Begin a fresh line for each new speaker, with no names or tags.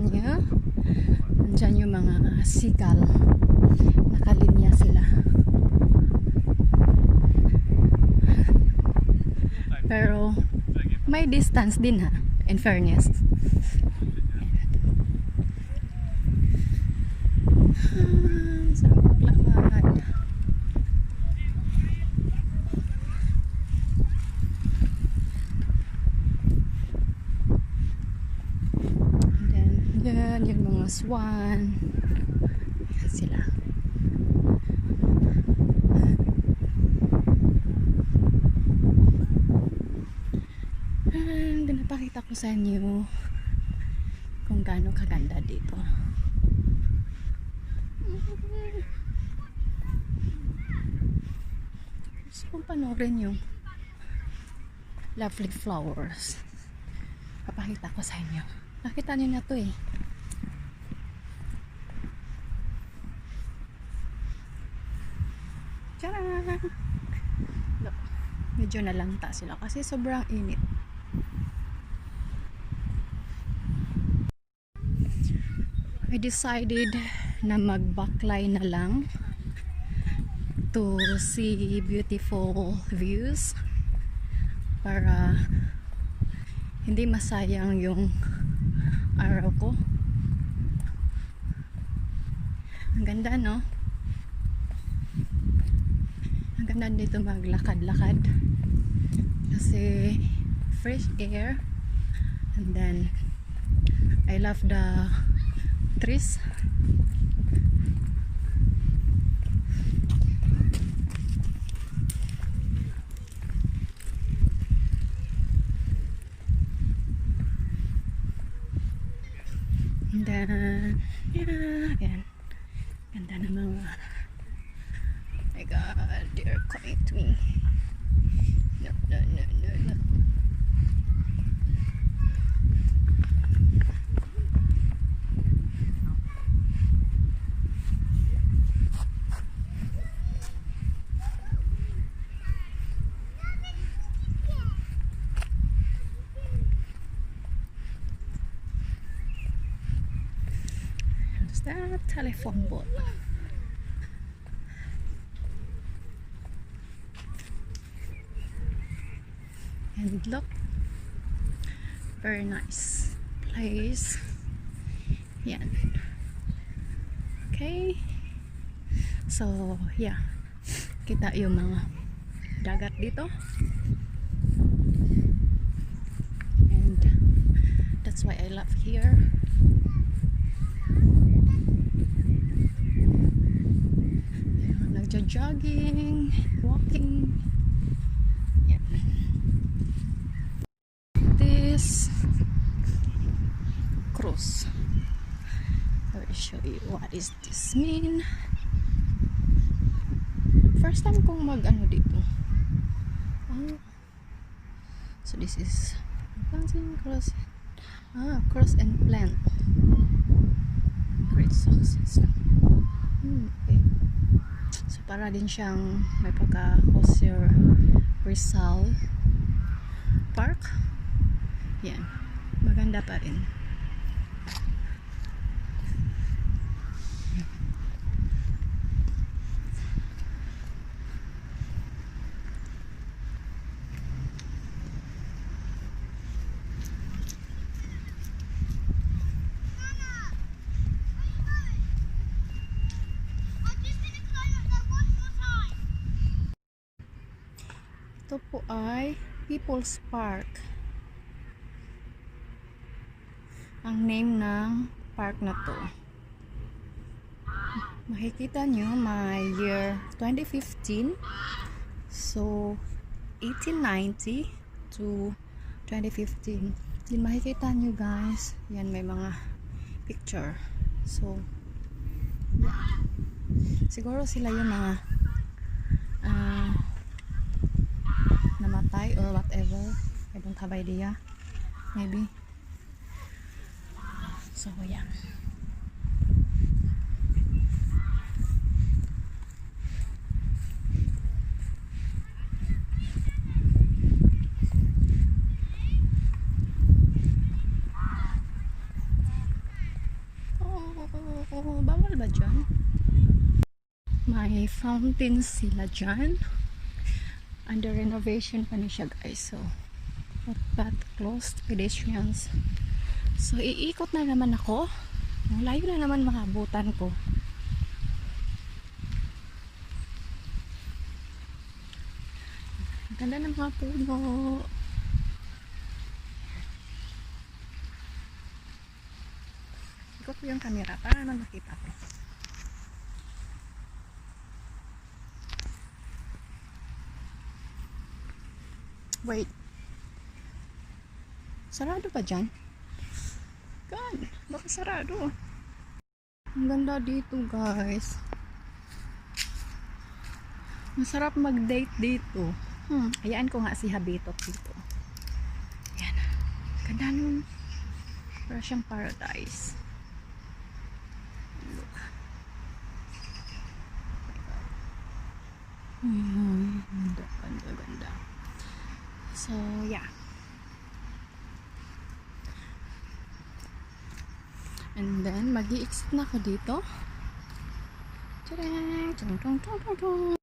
nyo, andyan yung mga seagull. Nakalinya sila. Pero may distance din ha, in fairness. Sarap maglakad. And then yan yung mga swan. Yan sila. And pinapakita ko sa inyo kung gaano kaganda dito. Gusto kong panoorin yung lovely flowers. Papakita ko sa inyo. Nakita nyo na to eh. Tcharam! Look, medyo nalangta sila kasi sobrang init. I decided na mag-backline na lang to see beautiful views para hindi masayang yung araw ko. Ang ganda, no? Ang ganda dito maglakad-lakad kasi fresh air, and then I love the trees. And then yeah, again, ganda ng mga, oh my god, they're coming to me. No, no, no, no, no. There's that telephone booth. And look, very nice place. Yan. Okay. So, yeah. Kita yung mga dagat dito. And that's why I love here. Nagja-jogging, walking. Yeah. This cruise. I will show you what is this mean. First time kong mag-ano dito. So this is planting cross. Cross and plant. Great success. Okay. So para din siyang may pagka Jose Rizal Park. Yan. Maganda pa rin. Ito po ay People's Park. Ang name ng park na to. Makikita nyo may year 2015. So 1890 to 2015. Din makikita nyo guys. Yan, may mga picture. So yeah. Siguro sila yung mga namatay or whatever. I don't have idea. Maybe. So yeah. Bawal ba dyan? May fountain sila dyan. Under renovation pa na siya guys. So, footpath closed, pedestrians. So, iikot na naman ako. Ang layo na naman makabutan ko. Ang ganda ng mga puno. Ikot ko yung camera para naman makita ko. Wait. Sarado pa dyan? God, baka sarado. Ang ganda dito guys. Masarap mag-date dito. Hayaan ko nga si Habitot dito. Ayan. Ganda nun. Para siyang paradise. Look. Ganda, ganda, ganda. So, yeah. And then, mag-i-exit na ako dito. Tadang! Tung, tung, tung, tung, tung.